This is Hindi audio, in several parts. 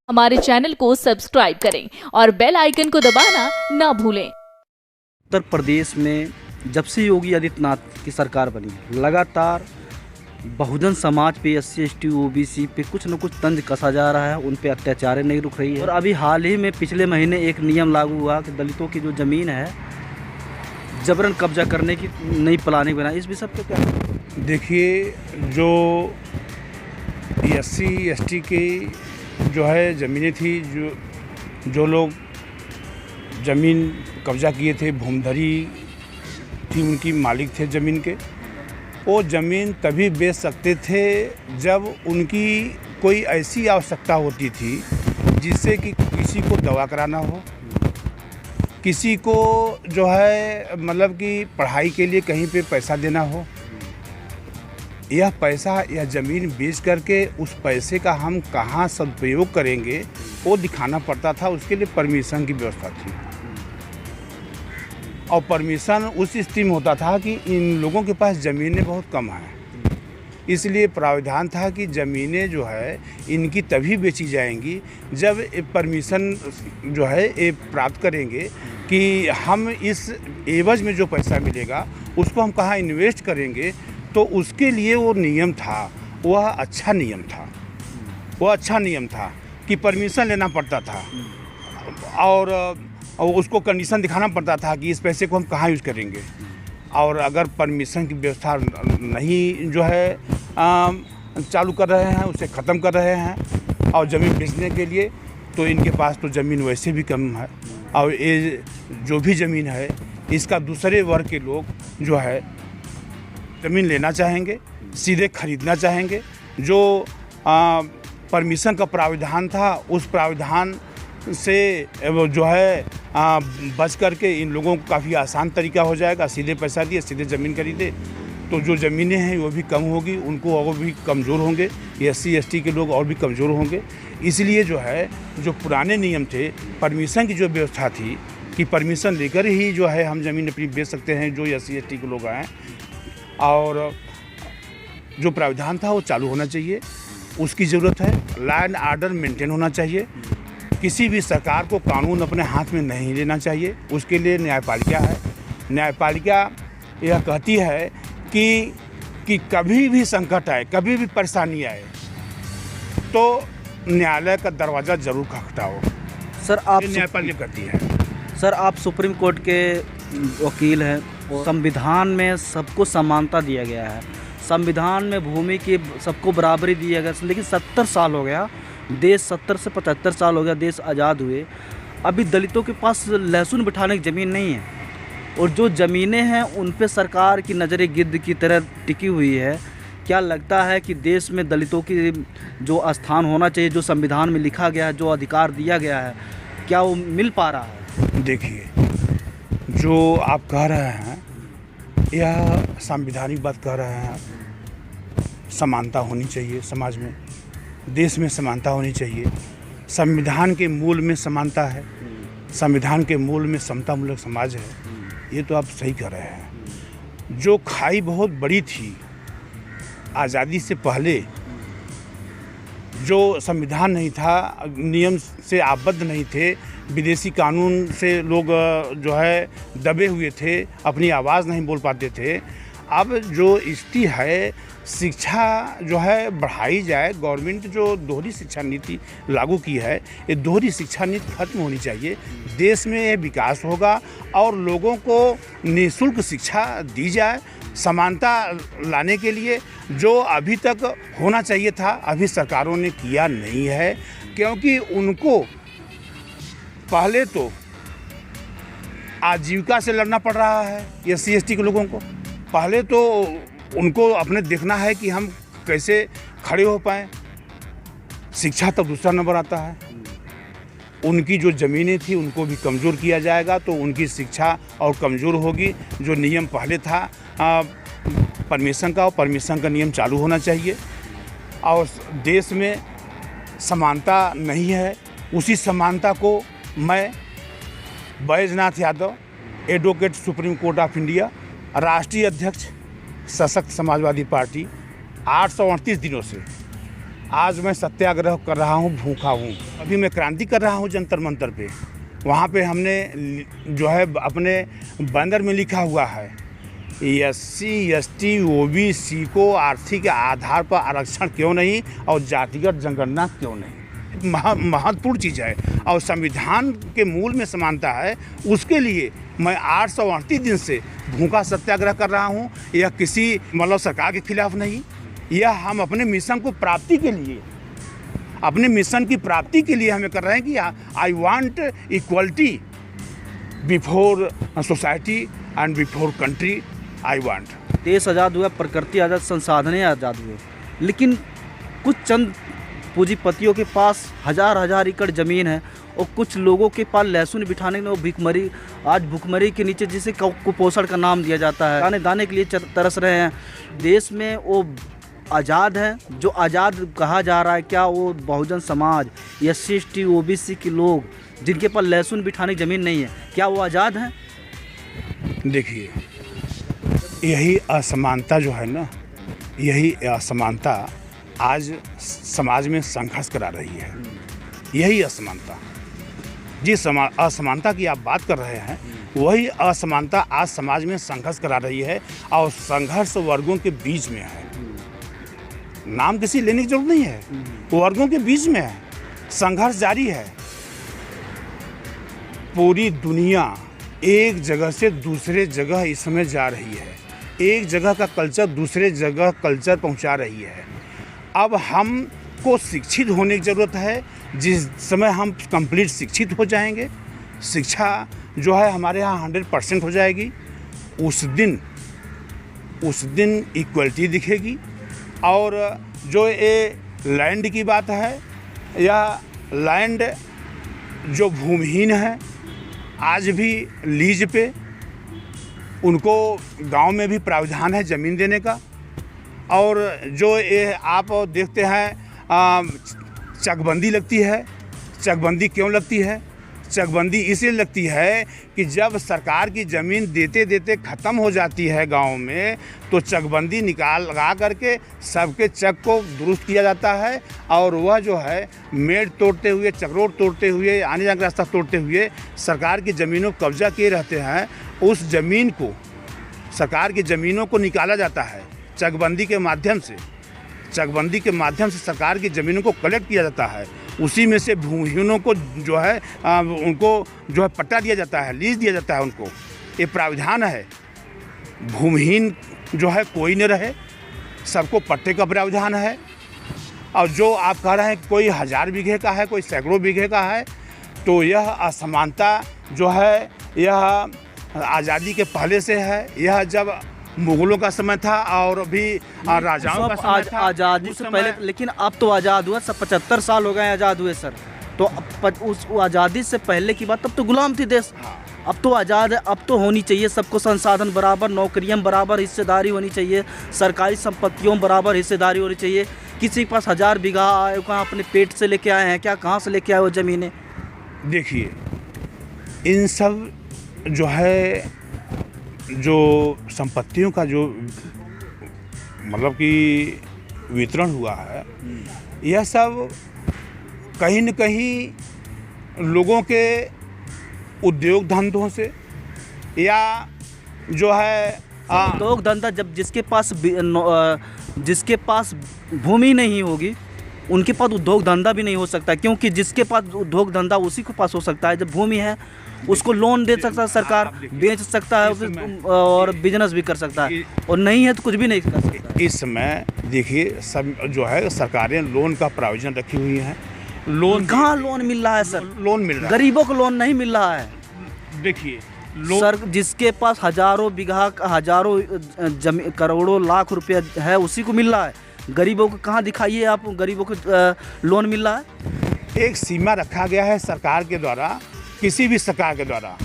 हमारे चैनल को सब्सक्राइब करें और बेल आइकन को दबाना ना भूलें। उत्तर प्रदेश में जब से योगी आदित्यनाथ की सरकार बनी है, लगातार बहुजन समाज पे, SC ST OBC पे कुछ न कुछ तंज कसा जा रहा है, उन पे अत्याचार नहीं रुक रही है। और अभी हाल ही में पिछले महीने एक नियम लागू हुआ कि दलितों की जो ज़मीन है जबरन कब्जा करने की नई प्लानिंग बनाई। इस विषय पे क्या? देखिए, जो SC ST की जो है ज़मीनें थी, जो लोग ज़मीन कब्जा किए थे, भूमधरी थी, उनकी मालिक थे ज़मीन के, वो ज़मीन तभी बेच सकते थे जब उनकी कोई ऐसी आवश्यकता होती थी जिससे कि किसी को दवा कराना हो, किसी को जो है मतलब कि पढ़ाई के लिए कहीं पे पैसा देना हो। यह पैसा या ज़मीन बेच करके उस पैसे का हम कहाँ सदुपयोग करेंगे वो दिखाना पड़ता था। उसके लिए परमिशन की व्यवस्था थी, और परमिशन उस स्थिति में होता था कि इन लोगों के पास ज़मीनें बहुत कम हैं, इसलिए प्रावधान था कि ज़मीनें जो है इनकी तभी बेची जाएंगी जब परमिशन जो है ये प्राप्त करेंगे कि हम इस एवज में जो पैसा मिलेगा उसको हम कहाँ इन्वेस्ट करेंगे। तो उसके लिए वो नियम था, वह अच्छा नियम था, वो अच्छा नियम था कि परमिशन लेना पड़ता था और उसको कंडीशन दिखाना पड़ता था कि इस पैसे को हम कहाँ यूज़ करेंगे। और अगर परमिशन की व्यवस्था नहीं जो है चालू कर रहे हैं, उसे ख़त्म कर रहे हैं और ज़मीन बेचने के लिए, तो इनके पास तो ज़मीन वैसे भी कम है, और ये जो भी ज़मीन है इसका दूसरे वर्ग के लोग जो है ज़मीन लेना चाहेंगे, सीधे खरीदना चाहेंगे। जो परमिशन का प्रावधान था उस प्रावधान से जो है बच करके इन लोगों को काफ़ी आसान तरीका हो जाएगा, सीधे पैसा दिए सीधे ज़मीन खरीदे, तो जो ज़मीनें हैं वो भी कम होगी, उनको और भी कमज़ोर होंगे, SC ST के लोग और भी कमज़ोर होंगे। इसलिए जो है जो पुराने नियम थे, परमिशन की जो व्यवस्था थी कि परमिशन लेकर ही जो है हम ज़मीन अपनी बेच सकते हैं जो SC ST के लोग आए, और जो प्रावधान था वो चालू होना चाहिए, उसकी ज़रूरत है। लॉ एंड ऑर्डर मेंटेन होना चाहिए, किसी भी सरकार को कानून अपने हाथ में नहीं लेना चाहिए, उसके लिए न्यायपालिका है। न्यायपालिका यह कहती है कि कभी भी संकट आए, कभी भी परेशानी आए तो न्यायालय का दरवाज़ा ज़रूर खटखटाओ। सर आप न्यायपालिका करती है। सर आप सुप्रीम कोर्ट के वकील हैं, संविधान में सबको समानता दिया गया है, संविधान में भूमि की सबको बराबरी दिया गया, लेकिन 70 साल हो गया देश, 70 से 75 साल हो गया देश आज़ाद हुए, अभी दलितों के पास लहसुन बिठाने की ज़मीन नहीं है, और जो ज़मीनें हैं उन पे सरकार की नज़रें गिद्ध की तरह टिकी हुई है। क्या लगता है कि देश में दलितों की जो स्थान होना चाहिए, जो संविधान में लिखा गया है, जो अधिकार दिया गया है, क्या वो मिल पा रहा है? देखिए, जो आप कह रहे हैं यह संवैधानिक बात कह रहे हैं, समानता होनी चाहिए समाज में, देश में समानता होनी चाहिए, संविधान के मूल में समानता है, संविधान के मूल में समतामूलक समाज है, ये तो आप सही कह रहे हैं। जो खाई बहुत बड़ी थी आज़ादी से पहले, जो संविधान नहीं था, नियम से आबद्ध नहीं थे, विदेशी कानून से लोग जो है दबे हुए थे, अपनी आवाज़ नहीं बोल पाते थे। अब जो स्थिति है, शिक्षा जो है बढ़ाई जाए, गवर्नमेंट जो दोहरी शिक्षा नीति लागू की है, ये दोहरी शिक्षा नीति खत्म होनी चाहिए, देश में ये विकास होगा और लोगों को निःशुल्क शिक्षा दी जाए। समानता लाने के लिए जो अभी तक होना चाहिए था अभी सरकारों ने किया नहीं है, क्योंकि उनको पहले तो आजीविका से लड़ना पड़ रहा है। SC ST के लोगों को पहले तो उनको अपने देखना है कि हम कैसे खड़े हो पाएँ, शिक्षा तब दूसरा नंबर आता है। उनकी जो ज़मीनें थी उनको भी कमज़ोर किया जाएगा तो उनकी शिक्षा और कमज़ोर होगी। जो नियम पहले था परमिशन का, और परमिशन का नियम चालू होना चाहिए, और देश में समानता नहीं है, उसी समानता को मैं Baijnath Yadav, advocate supreme court of India, राष्ट्रीय अध्यक्ष सशक्त समाजवादी पार्टी, 838 दिनों से आज मैं सत्याग्रह कर रहा हूँ, भूखा हूँ। अभी मैं क्रांति कर रहा हूँ जंतर मंतर पे। वहाँ पे हमने जो है अपने बैनर में लिखा हुआ है SC ST OBC को आर्थिक आधार पर आरक्षण क्यों नहीं और जातिगत जनगणना क्यों नहीं। महत्वपूर्ण चीज़ है और संविधान के मूल में समानता है। उसके लिए मैं 838 दिन से भूखा सत्याग्रह कर रहा हूँ। यह किसी मतलब सरकार के खिलाफ नहीं, यह हम अपने मिशन को प्राप्ति के लिए, अपने मिशन की प्राप्ति के लिए हमें कर रहे हैं कि I want equality before society and before country. I want देश आज़ाद हुआ, प्रकृति आज़ाद, संसाधनें आज़ाद हुए, लेकिन कुछ चंद पूंजीपतियों के पास हजार एकड़ ज़मीन है और कुछ लोगों के पास लहसुन बिठाने में वो भूखमरी, आज भूखमरी के नीचे जिसे कुपोषण का नाम दिया जाता है, दाने दाने के लिए तरस रहे हैं। देश में वो आज़ाद है जो आज़ाद कहा जा रहा है, क्या वो Bahujan Samaj SC ST OBC के लोग जिनके पास लहसुन बिठाने की ज़मीन नहीं है, क्या वो आज़ाद हैं? देखिए, यही असमानता जो है ना, यही असमानता आज समाज में संघर्ष करा रही है। यही असमानता, जिस असमानता की आप बात कर रहे हैं, वही असमानता आज समाज में संघर्ष करा रही है और संघर्ष वर्गों के बीच में है। नाम किसी लेने की जरूरत नहीं है, वर्गों के बीच में है, संघर्ष जारी है। पूरी दुनिया एक जगह से दूसरे जगह इस समय जा रही है, एक जगह का कल्चर दूसरे जगह कल्चर पहुंचा रही है। अब हमको शिक्षित होने की ज़रूरत है। जिस समय हम कंप्लीट शिक्षित हो जाएंगे, शिक्षा जो है हमारे यहाँ 100% हो जाएगी, उस दिन इक्वलिटी दिखेगी। और जो ये लैंड की बात है, यह लैंड जो भूमिहीन है, आज भी लीज पे उनको गांव में भी प्रावधान है ज़मीन देने का। और जो ये आप देखते हैं चकबंदी लगती है। चकबंदी क्यों लगती है? चकबंदी इसलिए लगती है कि जब सरकार की ज़मीन देते देते ख़त्म हो जाती है गांव में, तो चकबंदी लगा करके सबके चक को दुरुस्त किया जाता है और वह जो है मेड़ तोड़ते हुए, चकरोट तोड़ते हुए, आने जाने का रास्ता तोड़ते हुए सरकार की ज़मीनों को कब्जा किए रहते हैं। उस ज़मीन को, सरकार की ज़मीनों को निकाला जाता है चकबंदी के माध्यम से। चकबंदी के माध्यम से सरकार की ज़मीनों को कलेक्ट किया जाता है। उसी में से भूमिहीनों को जो है उनको जो है पट्टा दिया जाता है, लीज दिया जाता है उनको। ये प्रावधान है। भूमिहीन जो है कोई न रहे, सबको पट्टे का प्रावधान है। और जो आप कह रहे हैं कोई 1000 बीघे का है, कोई सैकड़ों बीघे का है, तो यह असमानता जो है यह आज़ादी के पहले से है। यह जब मुगलों का समय था और अभी राजाओं का समय था, आज़ादी से पहले। लेकिन अब तो आज़ाद हुआ, सब 75 साल हो गए आज़ाद हुए सर। तो उस आज़ादी से पहले की बात, तब तो गुलाम थी देश। अब तो आज़ाद है, अब तो होनी चाहिए सबको संसाधन बराबर, नौकरियां बराबर, हिस्सेदारी होनी चाहिए, सरकारी संपत्तियों बराबर हिस्सेदारी होनी चाहिए। किसी के पास 1000 बीघा आए, कहाँ अपने पेट से लेके आए हैं क्या? कहाँ से लेके आए वो ज़मीनें? देखिए, इन सब जो है जो संपत्तियों का जो मतलब कि वितरण हुआ है, यह सब कहीं न कहीं लोगों के उद्योग धंधों से या जो है उद्योग धंधा, जब जिसके पास भूमि नहीं होगी उनके पास उद्योग धंधा भी नहीं हो सकता, क्योंकि जिसके पास उद्योग धंधा उसी के पास हो सकता है। जब भूमि है उसको लोन दे सकता है सरकार, बेच सकता है और बिजनेस भी कर सकता है, और नहीं है तो कुछ भी नहीं कर सकता। इस समय देखिए सब जो है सरकारें लोन का प्रावधान रखी हुई हैं। लोन कहाँ लोन मिल रहा है सर? लोन मिल रहा है, गरीबों को लोन नहीं मिल रहा है। देखिए सर, जिसके पास हजारों बीघा, हजारों जमीन, करोड़ों लाख रुपया है, उसी को मिल रहा है। गरीबों को कहाँ दिखाइए आप, गरीबों को लोन मिल रहा है? एक सीमा रखा गया है सरकार के द्वारा, किसी भी सरकार के द्वारा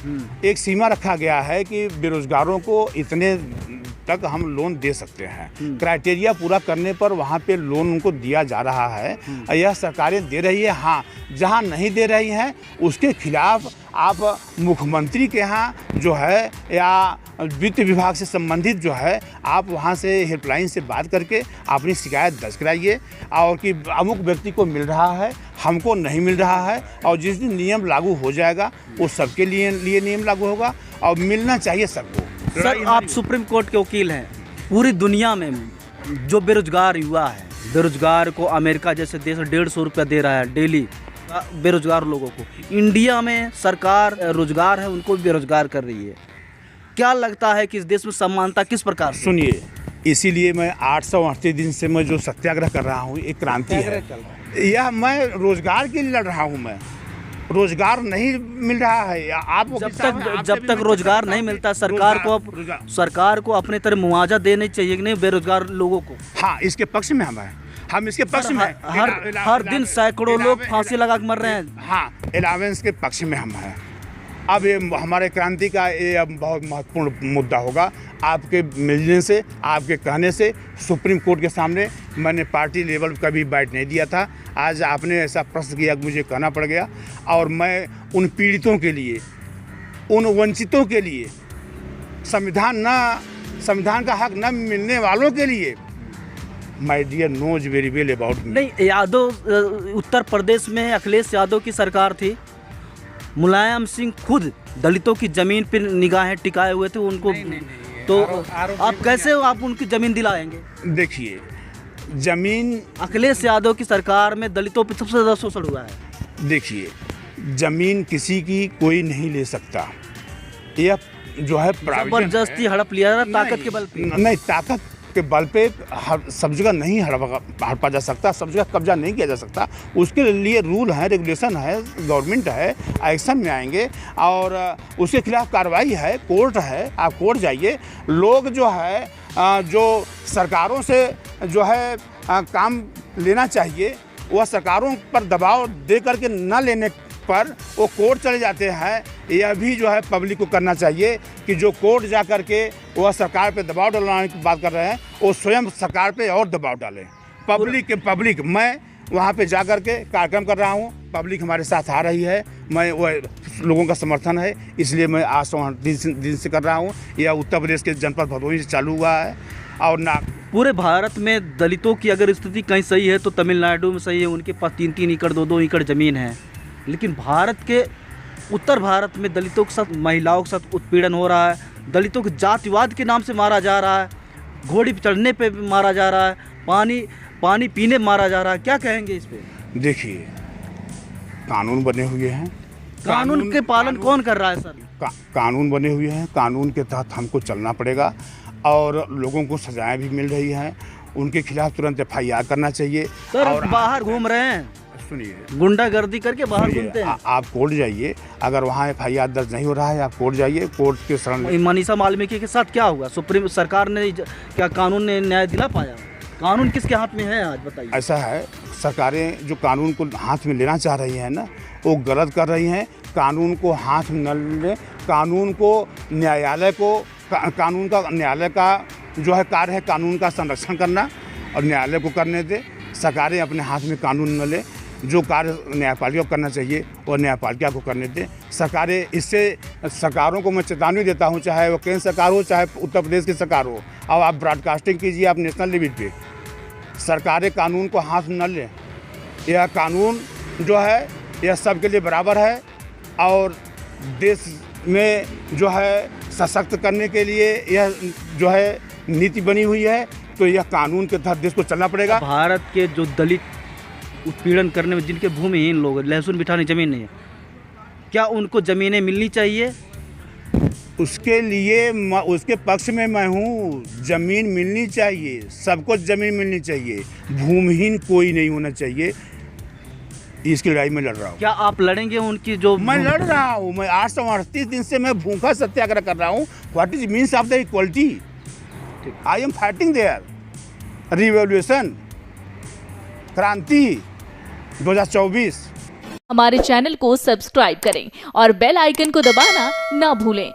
एक सीमा रखा गया है कि बेरोजगारों को इतने तक हम लोन दे सकते हैं। क्राइटेरिया पूरा करने पर वहाँ पे लोन उनको दिया जा रहा है। यह सरकारें दे रही है। हाँ, जहाँ नहीं दे रही हैं उसके खिलाफ आप मुख्यमंत्री के यहाँ जो है या वित्त विभाग से संबंधित जो है आप वहाँ से हेल्पलाइन से बात करके अपनी शिकायत दर्ज कराइए, और कि अमुक व्यक्ति को मिल रहा है, हमको नहीं मिल रहा है। और जिस दिन नियम लागू हो जाएगा वो सबके लिए नियम लागू होगा और मिलना चाहिए सबको। सर, आप सुप्रीम कोर्ट के वकील हैं। पूरी दुनिया में जो बेरोजगार युवा है, बेरोजगार को अमेरिका जैसे देश 150 रुपया दे रहा है डेली बेरोजगार लोगों को, इंडिया में सरकार रोजगार है उनको भी बेरोजगार कर रही है। क्या लगता है कि इस देश में समानता किस प्रकार से? सुनिए, इसीलिए मैं 838 दिन से मैं जो सत्याग्रह कर रहा हूँ, एक क्रांति है। यह मैं रोजगार के लिए लड़ रहा हूँ। मैं रोजगार नहीं मिल रहा है। आप जब तक रोजगार नहीं मिलता सरकार को अपने तरह मुआवजा देना चाहिए कि नहीं बेरोजगार लोगों को। हाँ, इसके पक्ष में हम इसके पक्ष में हर दिन सैकड़ों लोग फांसी लगा के मर रहे हैं। हाँ, अलावेंस के पक्ष में हम हैं। अब ये हमारे क्रांति का ये अब बहुत महत्वपूर्ण मुद्दा होगा। आपके मिलने से, आपके कहने से सुप्रीम कोर्ट के सामने मैंने पार्टी लेवल का भी बाइट नहीं दिया था। आज आपने ऐसा प्रश्न किया, मुझे कहना पड़ गया। और मैं उन पीड़ितों के लिए, उन वंचितों के लिए, संविधान का हक न मिलने वालों के लिए, my dear knows very well about me. नहीं, यादव उत्तर प्रदेश में अखिलेश यादव की सरकार थी। मुलायम सिंह खुद दलितों की जमीन पर निगाहें टिकाए हुए थे उनको। तो आप कैसे आप उनकी जमीन दिलाएंगे? देखिए, जमीन अखिलेश यादव की सरकार में दलितों पर सबसे ज़्यादा शोषण हुआ है। देखिए, जमीन किसी की कोई नहीं ले सकता। यह जो है जबरदस्ती हड़प लिया था, ताकत के बल पे नहीं, ताकत के बल पे सब जगह नहीं हड़पा जा सकता, सब जगह कब्जा नहीं किया जा सकता। उसके लिए रूल है, रेगुलेशन है, गवर्नमेंट है, एक्शन में आएंगे और उसके खिलाफ कार्रवाई है, कोर्ट है। आप कोर्ट जाइए। लोग जो है जो सरकारों से जो है काम लेना चाहिए, वह सरकारों पर दबाव दे करके न लेने पर वो कोर्ट चले जाते हैं। यह भी जो है पब्लिक को करना चाहिए कि जो कोर्ट जा कर के वह सरकार पे दबाव डालने की बात कर रहे हैं, वो स्वयं सरकार पे और दबाव डालें। पब्लिक मैं वहाँ पे जा कर के कार्यक्रम कर रहा हूँ। पब्लिक हमारे साथ आ रही है। मैं वह लोगों का समर्थन है, इसलिए मैं आज 8 दिन से कर रहा हूँ। यह उत्तर प्रदेश के जनपद भदोही से चालू हुआ है। और ना पूरे भारत में दलितों की अगर स्थिति कहीं सही है तो तमिलनाडु में सही है। उनके पास 3-3 एकड़ 2-2 एकड़ ज़मीन है। लेकिन भारत के उत्तर भारत में दलितों के साथ, महिलाओं के साथ उत्पीड़न हो रहा है। दलितों को जातिवाद के नाम से मारा जा रहा है, घोड़ी पे चढ़ने पे मारा जा रहा है, पानी पीने मारा जा रहा है। क्या कहेंगे इस पे? देखिए, कानून बने हुए हैं। कानून के पालन कौन कर रहा है सर? कानून बने हुए हैं। कानून के तहत हमको चलना पड़ेगा और लोगों को सजाएं भी मिल रही हैं। उनके खिलाफ तुरंत FIR करना चाहिए। सर, और बाहर घूम रहे हैं, सुनिए, गुंडागर्दी करके बाहर घूमते हैं। आप कोर्ट जाइए। अगर वहाँ FIR दर्ज नहीं हो रहा है, आप कोर्ट जाइए। कोर्ट के शरण मनीषा मालवीय के साथ क्या हुआ? सुप्रीम सरकार ने क्या कानून ने न्याय दिला पाया? कानून किसके हाथ में है आज बताइए? ऐसा है, सरकारें जो कानून को हाथ में लेना चाह रही हैं ना, वो गलत कर रही हैं। कानून को हाथ में न लें। कानून का जो है कार्य है कानून का संरक्षण करना, और न्यायालय को करने दे। सरकारें अपने हाथ में कानून न ले। जो कार्य न्यायपालिका को करना चाहिए वो न्यायपालिका को करने दें। सरकारों को मैं चेतावनी देता हूँ, चाहे वो केंद्र सरकार हो, चाहे उत्तर प्रदेश की सरकार हो। और आप ब्रॉडकास्टिंग कीजिए, आप नेशनल लेवल पे। सरकारें कानून को हाथ न लें। यह कानून जो है यह सबके लिए बराबर है और देश में जो है सशक्त करने के लिए यह जो है नीति बनी हुई है। तो यह कानून के तहत देश को चलना पड़ेगा। भारत के जो दलित उत्पीड़न करने में जिनके भूमिहीन लोग, लहसुन बिठाने ज़मीन नहीं है, क्या उनको ज़मीनें मिलनी चाहिए? उसके लिए उसके पक्ष में मैं हूँ। ज़मीन मिलनी चाहिए, सबको ज़मीन मिलनी चाहिए। भूमिहीन कोई नहीं होना चाहिए। इसकी लड़ाई में लड़ रहा हूँ। क्या आप लड़ेंगे उनकी जो? मैं लड़ रहा हूँ। मैं 838 दिन से मैं भूखा सत्याग्रह कर रहा हूँ। What is means of the equality? I am fighting there. Revolution, क्रांति 2024। हमारे चैनल को सब्सक्राइब करें और बेल आइकन को दबाना ना भूलें।